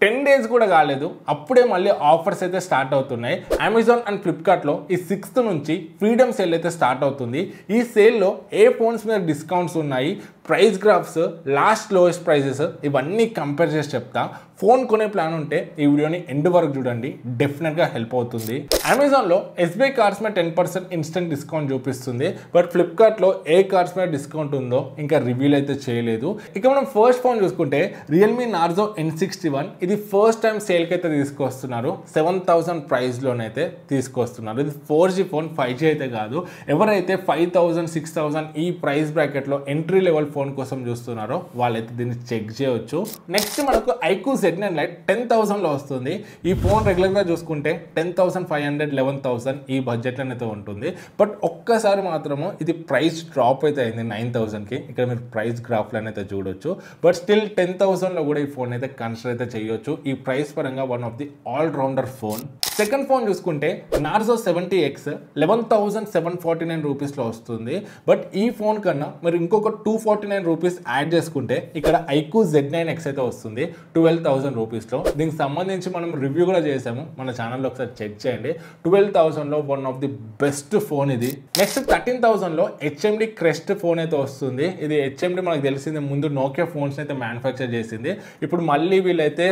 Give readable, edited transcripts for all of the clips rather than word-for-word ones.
10 days కూడా కాలేదు, అప్పుడే మళ్ళీ ఆఫర్స్ అయితే స్టార్ట్ అవుతున్నాయి. అమెజాన్ అండ్ ఫ్లిప్కార్ట్లో ఈ 6th నుంచి ఫ్రీడమ్ సేల్ అయితే స్టార్ట్ అవుతుంది. ఈ సేల్లో ఏ ఫోన్స్ మీద డిస్కౌంట్స్ ఉన్నాయి, price graphs, last lowest prices ఇవన్నీ కంపేర్ చేసి చెప్తా. ఫోన్ కొనే ప్లాన్ ఉంటే ఈ వీడియోని ఎండ్ వరకు చూడండి, డెఫినెట్గా హెల్ప్ అవుతుంది. అమెజాన్లో ఎస్బీఐ కార్డ్స్ మీద 10% ఇన్స్టెంట్ డిస్కౌంట్ చూపిస్తుంది. బట్ ఫ్లిప్కార్ట్లో ఏ కార్డ్స్ మీద డిస్కౌంట్ ఉందో ఇంకా రివీల్ అయితే చేయలేదు. ఇక మనం ఫస్ట్ ఫోన్ చూసుకుంటే రియల్మీ నార్జో N61. ఇది ఫస్ట్ టైం సేల్కి అయితే తీసుకొస్తున్నారు. 7000 ప్రైస్లోనైతే తీసుకొస్తున్నారు. ఇది 4G ఫోన్, 5G అయితే కాదు. ఎవరైతే 5000, 6000 ఈ ప్రైస్ బ్రాకెట్లో ఎంట్రీ లెవెల్ ఫోన్ కోసం చూస్తున్నారో వాళ్ళైతే దీన్ని చెక్ చేయవచ్చు. నెక్స్ట్ మనకు iQOO Z9 Lite 10,000లో వస్తుంది. ఈ ఫోన్ రెగ్యులర్గా చూసుకుంటే 10,500, 11,000 ఈ బడ్జెట్లోనైతే ఉంటుంది. బట్ ఒక్కసారి మాత్రము ఇది ప్రైస్ డ్రాప్ అయితే అయింది 9,000కి. ఇక్కడ మీరు ప్రైస్ గ్రాఫ్లో అయితే చూడొచ్చు. బట్ స్టిల్ 10,000లో కూడా ఈ ఫోన్ అయితే కన్సిడర్ అయితే చేయొచ్చు. ఈ ప్రైస్ పరంగా one of the allrounder phone. Second phone చూసుకుంటే నార్జో 70X 11,749 రూపీస్లో వస్తుంది. బట్ ఈ ఫోన్ కన్నా మీరు ఇంకొక 249 రూపీస్ యాడ్ చేసుకుంటే ఇక్కడ iQOO Z9X అయితే వస్తుంది 12,000 రూపీస్లో. దీనికి సంబంధించి మనం రివ్యూ కూడా చేసాము, మన ఛానల్లో ఒకసారి చెక్ చేయండి. 12,000లో one of the best phone ఇది. నెక్స్ట్ 13,000లో HMD క్రెస్ట్ ఫోన్ అయితే వస్తుంది. ఇది HMD మనకు తెలిసింది, ముందు నోకియా ఫోన్స్ అయితే మ్యానుఫ్యాక్చర్ చేసింది. ఇప్పుడు మళ్ళీ వీళ్ళైతే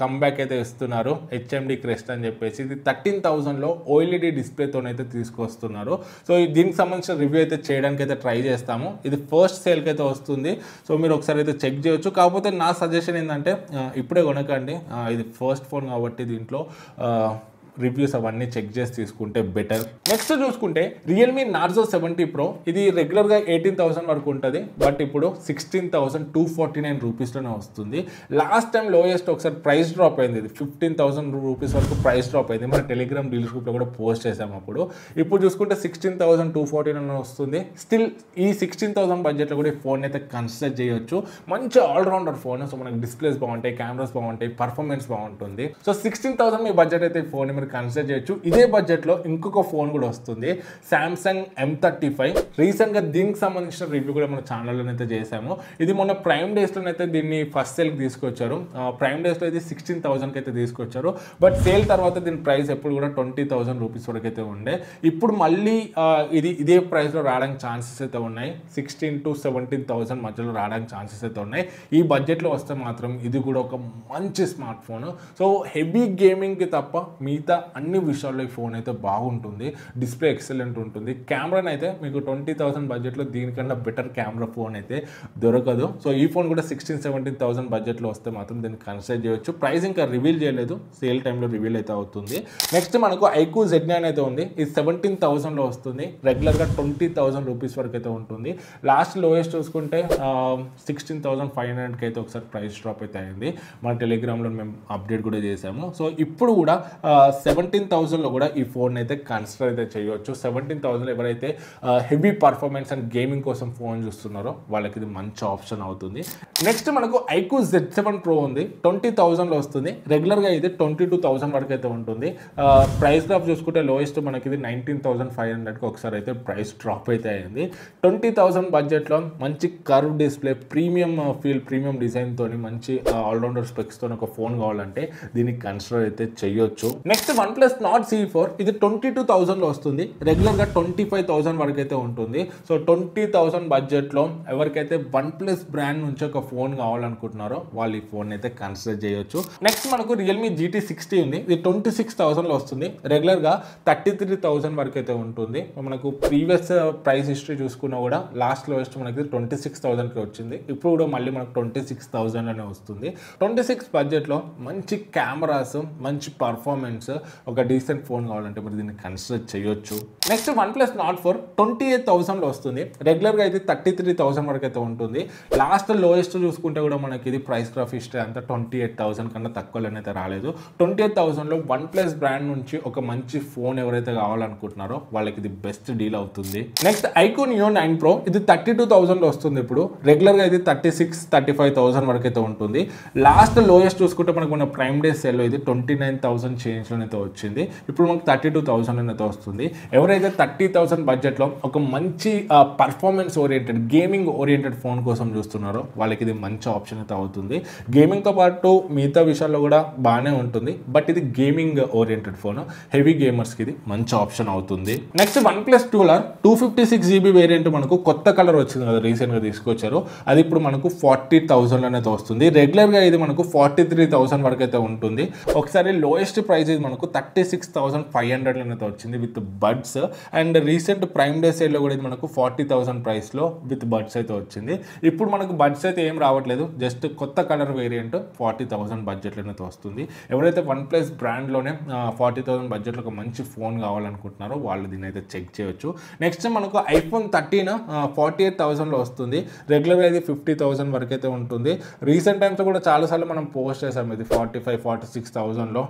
కమ్బ్యాక్ అయితే ఇస్తున్నారు, HMD క్రెస్ట్ అని చెప్పేసి. ఇది 13,000లో OLED డిస్ప్లేతోనైతే తీసుకొస్తున్నారు. సో దీనికి సంబంధించిన రివ్యూ అయితే చేయడానికి అయితే ట్రై చేస్తాము. ఇది ఫస్ట్ సేల్కి అయితే వస్తుంది. సో మీరు ఒకసారి అయితే చెక్ చేయొచ్చు. కాకపోతే నా సజెషన్ ఏంటంటే ఇప్పుడే కొనకండి, ఇది ఫస్ట్ ఫోన్ కాబట్టి దీంట్లో రివ్యూస్ అవన్నీ చెక్ చేసి తీసుకుంటే బెటర్. నెక్స్ట్ చూసుకుంటే రియల్మీ నార్జో 70 Pro. ఇది రెగ్యులర్గా 18,000 వరకు ఉంటుంది. బట్ ఇప్పుడు 16,249 రూపీస్లోనే వస్తుంది. లాస్ట్ టైం లోయెస్ట్ ఒకసారి ప్రైస్ డ్రాప్ అయింది, ఇది 15,000 రూపీస్ వరకు ప్రైస్ డ్రాప్ అయింది. మన టెలిగ్రామ్ డీల్స్ గ్రూప్లో కూడా పోస్ట్ చేసాము అప్పుడు. ఇప్పుడు చూసుకుంటే 16,249 వస్తుంది. స్టిల్ ఈ 16,000 బడ్జెట్లో కూడా ఈ ఫోన్ అయితే కన్సిడర్ చేయొచ్చు. మంచి ఆల్రౌండర్ ఫోన్. సో మనకి డిస్ప్లేస్ బాగుంటాయి, కెమెరాస్ బాగుంటాయి, పర్ఫార్మెన్స్ బాగుంటుంది. సో 16,000 మీ బడ్జెట్ అయితే ఈ ఫోన్ మీరు కన్సిడర్ చేయొచ్చు. ఇదే బడ్జెట్లో ఇంకొక ఫోన్ కూడా వస్తుంది, Samsung M35. రీసెంట్గా దీనికి సంబంధించిన రివ్యూ కూడా మన ఛానల్లోనైతే చేసాము. ఇది మొన్న ప్రైమ్ డేస్లోనైతే దీన్ని ఫస్ట్ సేల్కి తీసుకొచ్చారు. ప్రైమ్ డేస్లో ఇది 16,000కి అయితే తీసుకొచ్చారు. బట్ సేల్ తర్వాత దీని ప్రైస్ ఎప్పుడు కూడా 20,000 రూపీస్ వరకు అయితే ఉండే. ఇప్పుడు మళ్ళీ ఇదే ప్రైస్లో రావడానికి ఛాన్సెస్ అయితే ఉన్నాయి. 16,000 to 17,000 మధ్యలో రావడానికి ఛాన్సెస్ అయితే ఉన్నాయి. ఈ బడ్జెట్లో వస్తే మాత్రం ఇది కూడా ఒక మంచి స్మార్ట్ ఫోన్. సో హెవీ గేమింగ్కి తప్ప మిగతా అన్ని విషయాల్లో ఈ ఫోన్ అయితే బాగుంటుంది. డిస్ప్లే ఎక్సలెంట్ ఉంటుంది. కెమెరాని అయితే మీకు 20,000 బడ్జెట్లో దీనికన్నా బెటర్ కెమెరా ఫోన్ అయితే దొరకదు. సో ఈ ఫోన్ కూడా 16,000-17,000 బడ్జెట్లో వస్తే మాత్రం దీన్ని కన్సిడర్ చేయొచ్చు. ప్రైస్ ఇంకా రివీల్ చేయలేదు, సేల్ టైంలో రివీల్ అయితే అవుతుంది. నెక్స్ట్ మనకు iQOO Z9 అయితే ఉంది. ఇది 17,000లో వస్తుంది. రెగ్యులర్గా 20,000 రూపీస్ వరకు అయితే ఉంటుంది. లాస్ట్ లోయెస్ట్ చూసుకుంటే 16,500కి అయితే ఒకసారి ప్రైస్ డ్రాప్ అయితే అయింది. మన టెలిగ్రామ్లో మేము అప్డేట్ కూడా చేసాము. సో ఇప్పుడు కూడా 17,000లో కూడా ఈ ఫోన్ అయితే కన్సిడర్ అయితే చేయవచ్చు. 17,000 ఎవరైతే హెవీ పర్ఫార్మెన్స్ అండ్ గేమింగ్ కోసం ఫోన్ చూస్తున్నారో వాళ్ళకి ఇది మంచి ఆప్షన్ అవుతుంది. నెక్స్ట్ మనకు iQOO Z7 Pro ఉంది. 20,000లో వస్తుంది. రెగ్యులర్గా ఇది 22,000 వరకు అయితే ఉంటుంది. ప్రైస్ డ్రాప్ చూసుకుంటే లోయెస్ట్ మనకి ఇది 19,500కి ఒకసారి అయితే ప్రైస్ డ్రాప్ అయితే అయింది. 20,000 బడ్జెట్లో మంచి curve display, premium feel, premium డిజైన్తో మంచి ఆల్రౌండర్ స్పెక్స్తో ఒక ఫోన్ కావాలంటే దీన్ని కన్సిడర్ అయితే చేయొచ్చు. Next OnePlus Nord CE4. ఇది 22,000లో వస్తుంది. రెగ్యులర్గా 25,000 వరకు అయితే ఉంటుంది. సో 20,000 బడ్జెట్లో ఎవరికైతే OnePlus బ్రాండ్ నుంచి ఒక ఫోన్ కావాలనుకుంటున్నారో వాళ్ళు ఈ ఫోన్ అయితే కన్సిడర్ చేయొచ్చు. నెక్స్ట్ మనకు రియల్మీ GT60 ఉంది. ఇది 26,000లో వస్తుంది. రెగ్యులర్గా 33,000 వరకు అయితే ఉంటుంది. మనకు ప్రీవియస్ ప్రైస్ హిస్టరీ చూసుకున్నా కూడా లాస్ట్ లోయెస్ట్ మనకి 26,000కి వచ్చింది. ఇప్పుడు కూడా మళ్ళీ మనకు 26,000లోనే వస్తుంది. 26 బడ్జెట్లో మంచి కెమెరాస్, మంచి పర్ఫార్మెన్స్, ఒక డీసెంట్ ఫోన్ కావాలంటే మరి దీన్ని కన్సిడర్ చేయొచ్చు. నెక్స్ట్ OnePlus Nord 4 28,000లో వస్తుంది. రెగ్యులర్గా అయితే 33,000 వరకు అయితే ఉంటుంది. లాస్ట్ లోయెస్ట్ చూసుకుంటే కూడా మనకి ఇది ప్రైస్ గ్రాఫ్ హిస్టరీ అంతా 28,000 కన్నా తక్కువలోనైతే రాలేదు. 28,000లో OnePlus బ్రాండ్ నుంచి ఒక మంచి ఫోన్ ఎవరైతే కావాలనుకుంటున్నారో వాళ్ళకి ఇది బెస్ట్ డీల్ అవుతుంది. Next iQOO Neo 9 Pro. ఇది 32,000లో వస్తుంది. ఇప్పుడు రెగ్యులర్గా ఇది 36,000-35,000 వరకు అయితే ఉంటుంది. లాస్ట్ లోయెస్ట్ చూసుకుంటే మనకు మన ప్రైమ్ డే సేల్లో ఇది 29,000 చేంజ్లో అయితే వచ్చింది. ఇప్పుడు మనకు 32,000 అయితే వస్తుంది. ఎవరైతే 30,000 బడ్జెట్లో ఒక మంచి performance oriented gaming oriented phone కోసం చూస్తున్నారో వాళ్ళకి ఇది మంచి ఆప్షన్ అయితే అవుతుంది. గేమింగ్తో పాటు మిగతా విషయాల్లో కూడా బాగానే ఉంటుంది, బట్ ఇది గేమింగ్ ఓరియంటెడ్ ఫోన్, హెవీ గేమర్స్కి ఇది మంచి ఆప్షన్ అవుతుంది. నెక్స్ట్ OnePlus 256GB వేరియంట్ మనకు కొత్త కలర్ వచ్చింది కదా, రీసెంట్గా తీసుకొచ్చారు. అది ఇప్పుడు మనకు 40,000 అయితే వస్తుంది. రెగ్యులర్గా ఇది మనకు 43,000 వరకు అయితే ఉంటుంది. ఒకసారి లోయెస్ట్ ప్రైస్ ఇది మనకు 36,500 అయితే వచ్చింది with buds. And recent prime day సేల్లో కూడా ఇది మనకు 40,000 ప్రైస్లో విత్ బడ్స్ అయితే వచ్చింది. ఇప్పుడు మనకు బడ్స్ అయితే ఏం రావట్లేదు, జస్ట్ కొత్త కలర్ వేరియంట్ 40,000 బడ్జెట్లో అయితే వస్తుంది. ఎవరైతే OnePlus బ్రాండ్లోనే 40,000 బడ్జెట్లో ఒక మంచి ఫోన్ కావాలనుకుంటున్నారో వాళ్ళు దీన్ని అయితే చెక్ చేయొచ్చు. నెక్స్ట్ మనకు iPhone 13 48,000లో వస్తుంది. రెగ్యులర్గా ఇది 50,000 వరకు అయితే ఉంటుంది. రీసెంట్ టైమ్స్ కూడా చాలాసార్లు మనం పోస్ట్ చేసాం ఇది 45,000-46,000లో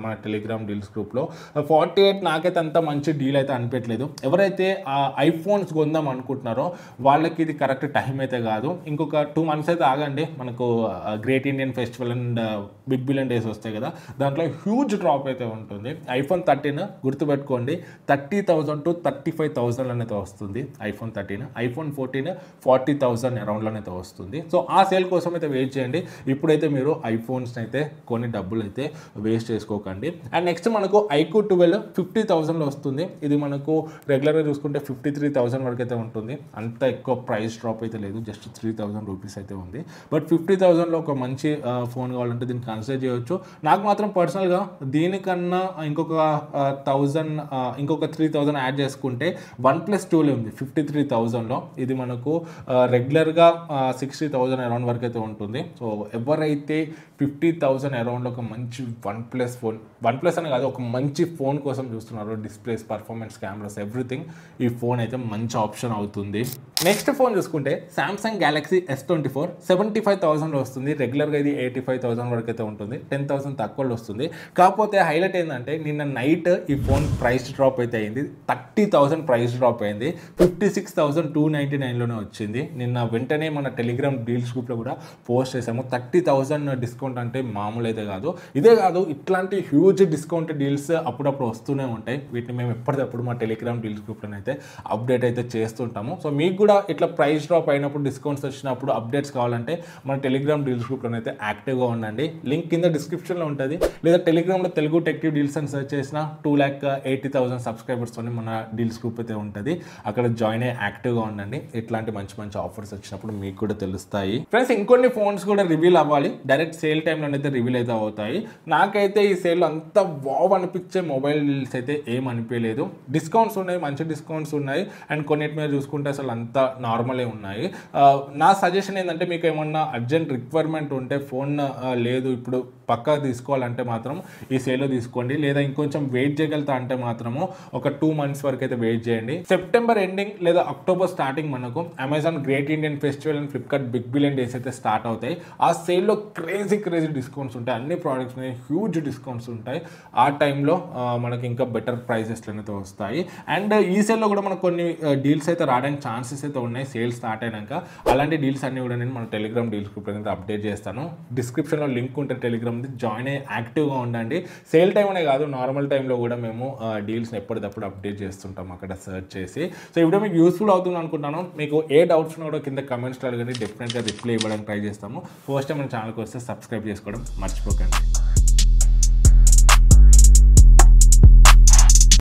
మన టెలిగ్రామ్ డీల్స్ గ్రూప్లో. 48 నాకైతే అంత మంచి డీల్ అయితే అనిపించలేదు. ఎవరైతే ఐఫోన్స్ కొందాం అనుకుంటున్నారో వాళ్ళకి ఇది కరెక్ట్ టైం అయితే కాదు. ఇంకొక 2 months అయితే ఆగండి, మనకు great Indian festival and big billion days వస్తాయి కదా, దాంట్లో హ్యూజ్ డ్రాప్ అయితే ఉంటుంది. iPhone 13 గుర్తుపెట్టుకోండి 30,000 to 35,000 అయితే వస్తుంది iPhone 13. iPhone 14 40,000 అరౌండ్లోనైతే వస్తుంది. సో ఆ సేల్ కోసం అయితే వెయిట్ చేయండి. ఇప్పుడైతే మీరు ఐఫోన్స్ అయితే కొన్ని డబ్బులు అయితే వేస్ట్ చేసుకోకండి. అండ్ నెక్స్ట్ మనకు iQOO 12 50,000లో వస్తుంది. ఇది మనకు రెగ్యులర్గా చూసుకుంటే 53,000 వరకు అయితే ఉంటుంది. అంత ఎక్కువ ప్రైస్ డ్రాప్ అయితే లేదు, జస్ట్ 3,000 రూపీస్ అయితే ఉంది. బట్ 50,000లో ఒక మంచి ఫోన్ కావాలంటే దీన్ని కన్సిడర్ చేయవచ్చు. నాకు మాత్రం పర్సనల్గా దీనికన్నా ఇంకొక 3,000 యాడ్ చేసుకుంటే OnePlus 2 ఉంది 53,000లో. ఇది మనకు రెగ్యులర్గా 60,000 అరౌండ్ వరకు అయితే ఉంటుంది. సో ఎవరైతే 50,000 అరౌండ్లో ఒక మంచి OnePlus ఫోన్, OnePlus అని కాదు, ఒక మంచి ఫోన్ కోసం చూస్తున్నారు, డిస్ప్లేస్, పర్ఫార్మెన్స్, కెమెరాస్, ఎవ్రీథింగ్, ఈ ఫోన్ అయితే మంచి ఆప్షన్ అవుతుంది. నెక్స్ట్ ఫోన్ చూసుకుంటే Samsung Galaxy S24 75,000లో వస్తుంది. రెగ్యులర్గా ఇది 85,000 వరకు అయితే ఉంటుంది, 10,000 తక్కువలో వస్తుంది. కాకపోతే హైలైట్ ఏంటంటే నిన్న నైట్ ఈ ఫోన్ ప్రైస్ డ్రాప్ అయితే అయింది, 30,000 ప్రైస్ డ్రాప్ అయింది. 56,299లోనే వచ్చింది. నిన్న వెంటనే మన టెలిగ్రామ్ డీల్స్ గ్రూప్లో కూడా పోస్ట్ చేసాము. 30,000 డిస్కౌంట్ అంటే మామూలు అయితే కాదు. ఇదే కాదు, ఇట్లాంటి హ్యూజ్ డిస్కౌంట్ డీల్స్ అప్పుడప్పుడు వస్తూనే ఉంటాయి. వీటిని మేము ఎప్పటికప్పుడు మా టెలిగ్రామ్ డీల్స్ గ్రూప్లో అయితే అప్డేట్ అయితే చేస్తుంటాము. సో మీకు కూడా ఇట్లా ప్రైస్ డ్రాప్ అయినప్పుడు, డిస్కౌంట్స్ వచ్చినప్పుడు అప్డేట్స్ కావాలంటే మన టెలిగ్రామ్ డీల్స్ గ్రూప్లో అయితే యాక్టివ్గా ఉండండి. లింక్ కింద డిస్క్రిప్షన్లో ఉంటుంది. లేదా టెలిగ్రామ్లో తెలుగు టెక్టివ్ డీల్స్ అని సెర్చ్ చేసిన 2,80,000 సబ్స్క్రైబర్స్తో మన డీల్స్ గ్రూప్ అయితే ఉంటుంది. అక్కడ జాయిన్ అయ్యి యాక్టివ్గా ఉండండి. ఇట్లాంటి మంచి మంచి ఆఫర్స్ వచ్చినప్పుడు మీకు కూడా తెలుస్తాయి. ఫ్రెండ్స్, ఇంకొన్ని ఫోన్స్ కూడా రివీల్ అవ్వాలి, డైరెక్ట్ సేల్ టైంలో అయితే రివీల్ అయితే అవుతాయి. నాకైతే ఈ సేల్లో అంత వావ్ అనిపించే మొబైల్ డీల్స్ అయితే ఏం అనిపించలేదు. డిస్కౌంట్స్ ఉన్నాయి, మంచి డిస్కౌంట్స్ ఉన్నాయి. అండ్ కొన్నిటి మీద చూసుకుంటే అసలు అంతా నార్మలే ఉన్నాయి. నా సజెషన్ ఏంటంటే మీకు ఏమన్నా అర్జెంట్ రిక్వైర్మెంట్ ఉంటే, ఫోన్ లేదు ఇప్పుడు పక్కా తీసుకోవాలంటే మాత్రం ఈ సేల్లో తీసుకోండి. లేదా ఇంకొంచెం వెయిట్ చేయగలుగుతా అంటే మాత్రము ఒక 2 months వరకు అయితే వెయిట్ చేయండి. సెప్టెంబర్ ఎండింగ్ లేదా అక్టోబర్ స్టార్టింగ్ మనకు Amazon great Indian festival and Flipkart big billion days అయితే స్టార్ట్ అవుతాయి. ఆ సేల్లో క్రేజీ డిస్కౌంట్స్ ఉంటాయి. అన్ని ప్రోడక్ట్స్ మీద హ్యూజ్ డిస్కౌంట్స్ ఉంటాయి. ఆ టైంలో మనకి ఇంకా బెటర్ ప్రైసెస్లో అయితే వస్తాయి. అండ్ ఈ సేల్లో కూడా మనకు కొన్ని డీల్స్ అయితే రావడానికి ఛాన్సెస్ అయితే ఉన్నాయి సేల్ స్టార్ట్ అయినాక. అలాంటి డీల్స్ అన్ని కూడా నేను మన టెలిగ్రామ్ డీల్స్ గ్రూప్ అయితే అప్డేట్ చేస్తాను. డిస్క్రిప్షన్లో లింక్ ఉంటుంది టెలిగ్రామ్, జాయిన్ అయ్యి యాక్టివ్గా ఉండండి. సేల్ టైం అనే కాదు, నార్మల్ టైంలో కూడా మేము డీల్స్ని ఎప్పటికప్పుడు అప్డేట్ చేస్తుంటాం అక్కడ సెర్చ్ చేసి. సో ఈ వీడియో మీకు యూస్ఫుల్ అవుతుంది అనుకుంటున్నాను. మీకు ఏ డౌట్స్ ఉన్నా కూడా కింద కమెంట్స్లో అడగండి, డెఫినెట్గా రిప్లై ఇవ్వడానికి ట్రై చేస్తాము. ఫస్ట్ టైం మన ఛానల్కి వస్తే సబ్స్క్రైబ్ చేసుకోవడం మర్చిపోకండి.